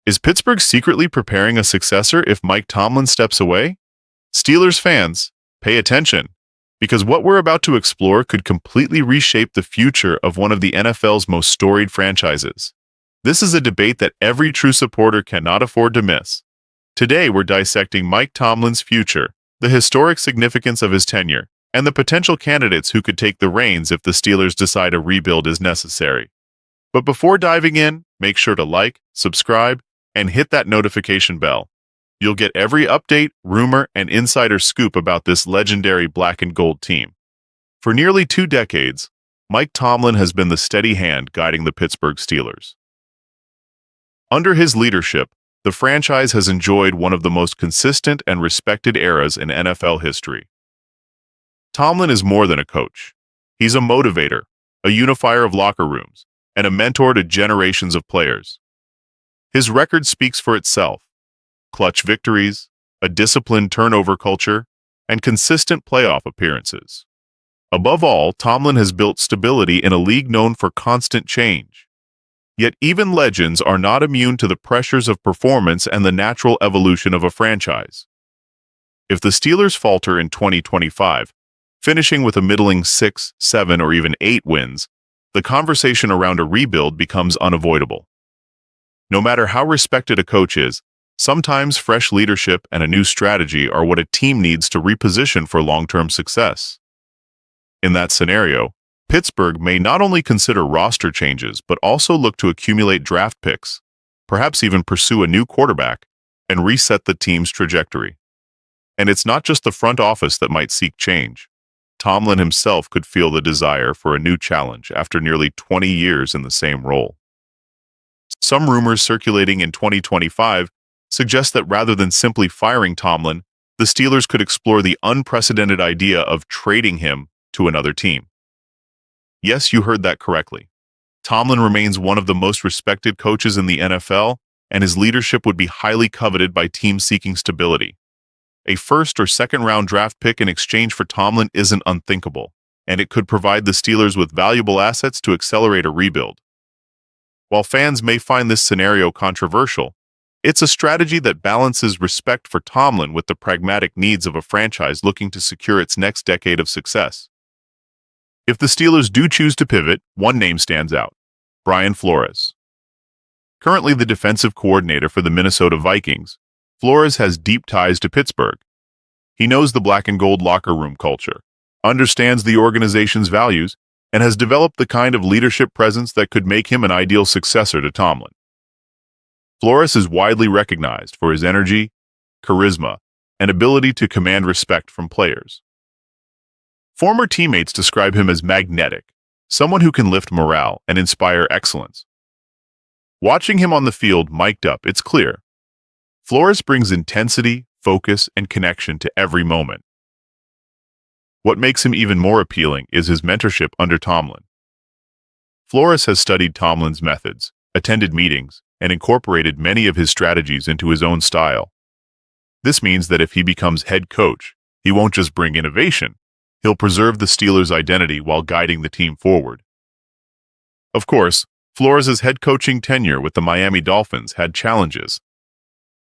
Is Pittsburgh secretly preparing a successor if Mike Tomlin steps away? Steelers fans, pay attention, because what we're about to explore could completely reshape the future of one of the NFL's most storied franchises. This is a debate that every true supporter cannot afford to miss. Today, we're dissecting Mike Tomlin's future, the historic significance of his tenure, and the potential candidates who could take the reins if the Steelers decide a rebuild is necessary. But before diving in, make sure to like, subscribe, and hit that notification bell. You'll get every update, rumor, and insider scoop about this legendary black and gold team. For nearly 2 decades, Mike Tomlin has been the steady hand guiding the Pittsburgh Steelers. Under his leadership, the franchise has enjoyed one of the most consistent and respected eras in NFL history. Tomlin is more than a coach. He's a motivator, a unifier of locker rooms, and a mentor to generations of players. His record speaks for itself: clutch victories, a disciplined turnover culture, and consistent playoff appearances. Above all, Tomlin has built stability in a league known for constant change. Yet even legends are not immune to the pressures of performance and the natural evolution of a franchise. If the Steelers falter in 2025, finishing with a middling 6, 7, or even 8 wins, the conversation around a rebuild becomes unavoidable. No matter how respected a coach is, sometimes fresh leadership and a new strategy are what a team needs to reposition for long-term success. In that scenario, Pittsburgh may not only consider roster changes but also look to accumulate draft picks, perhaps even pursue a new quarterback, and reset the team's trajectory. And it's not just the front office that might seek change. Tomlin himself could feel the desire for a new challenge after nearly 20 years in the same role. Some rumors circulating in 2025 suggest that rather than simply firing Tomlin, the Steelers could explore the unprecedented idea of trading him to another team. Yes, you heard that correctly. Tomlin remains one of the most respected coaches in the NFL, and his leadership would be highly coveted by teams seeking stability. A first or second round draft pick in exchange for Tomlin isn't unthinkable, and it could provide the Steelers with valuable assets to accelerate a rebuild. While fans may find this scenario controversial, it's a strategy that balances respect for Tomlin with the pragmatic needs of a franchise looking to secure its next decade of success. If the Steelers do choose to pivot, one name stands out: Brian Flores. Currently the defensive coordinator for the Minnesota Vikings, Flores has deep ties to Pittsburgh. He knows the black and gold locker room culture, understands the organization's values, and has developed the kind of leadership presence that could make him an ideal successor to Tomlin. Flores is widely recognized for his energy, charisma, and ability to command respect from players. Former teammates describe him as magnetic, someone who can lift morale and inspire excellence. Watching him on the field mic'd up, it's clear. Flores brings intensity, focus, and connection to every moment. What makes him even more appealing is his mentorship under Tomlin. Flores has studied Tomlin's methods, attended meetings, and incorporated many of his strategies into his own style. This means that if he becomes head coach, he won't just bring innovation, he'll preserve the Steelers' identity while guiding the team forward. Of course, Flores' head coaching tenure with the Miami Dolphins had challenges.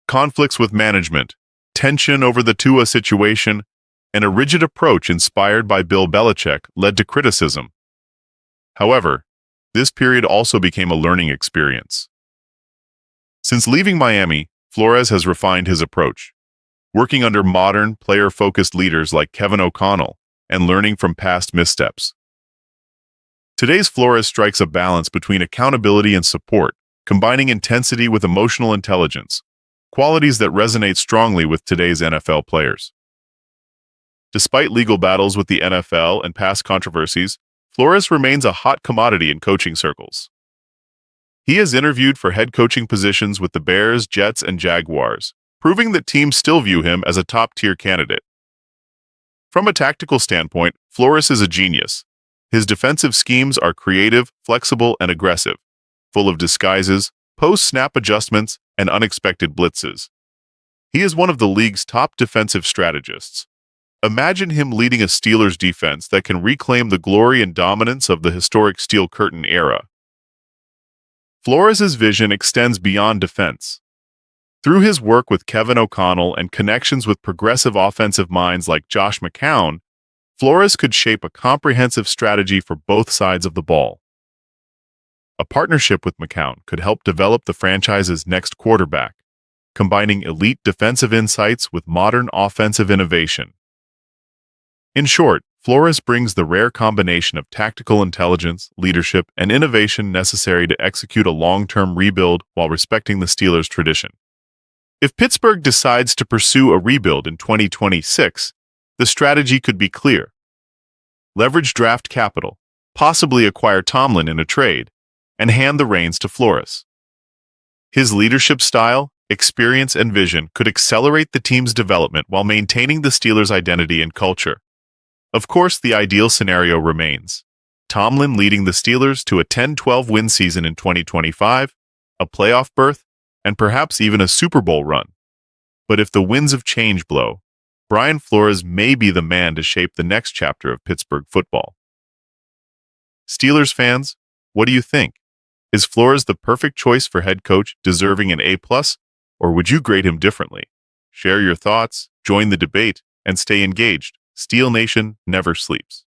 Conflicts with management, tension over the Tua situation, and a rigid approach inspired by Bill Belichick led to criticism. However, this period also became a learning experience. Since leaving Miami, Flores has refined his approach, working under modern, player-focused leaders like Kevin O'Connell and learning from past missteps. Today's Flores strikes a balance between accountability and support, combining intensity with emotional intelligence, qualities that resonate strongly with today's NFL players. Despite legal battles with the NFL and past controversies, Flores remains a hot commodity in coaching circles. He has interviewed for head coaching positions with the Bears, Jets, and Jaguars, proving that teams still view him as a top-tier candidate. From a tactical standpoint, Flores is a genius. His defensive schemes are creative, flexible, and aggressive, full of disguises, post-snap adjustments, and unexpected blitzes. He is one of the league's top defensive strategists. Imagine him leading a Steelers defense that can reclaim the glory and dominance of the historic Steel Curtain era. Flores' vision extends beyond defense. Through his work with Kevin O'Connell and connections with progressive offensive minds like Josh McCown, Flores could shape a comprehensive strategy for both sides of the ball. A partnership with McCown could help develop the franchise's next quarterback, combining elite defensive insights with modern offensive innovation. In short, Flores brings the rare combination of tactical intelligence, leadership, and innovation necessary to execute a long-term rebuild while respecting the Steelers' tradition. If Pittsburgh decides to pursue a rebuild in 2026, the strategy could be clear. Leverage draft capital, possibly acquire Tomlin in a trade, and hand the reins to Flores. His leadership style, experience, and vision could accelerate the team's development while maintaining the Steelers' identity and culture. Of course, the ideal scenario remains: Tomlin leading the Steelers to a 10-12 win season in 2025, a playoff berth, and perhaps even a Super Bowl run. But if the winds of change blow, Brian Flores may be the man to shape the next chapter of Pittsburgh football. Steelers fans, what do you think? Is Flores the perfect choice for head coach, deserving an A+, or would you grade him differently? Share your thoughts, join the debate, and stay engaged. Steel Nation never sleeps.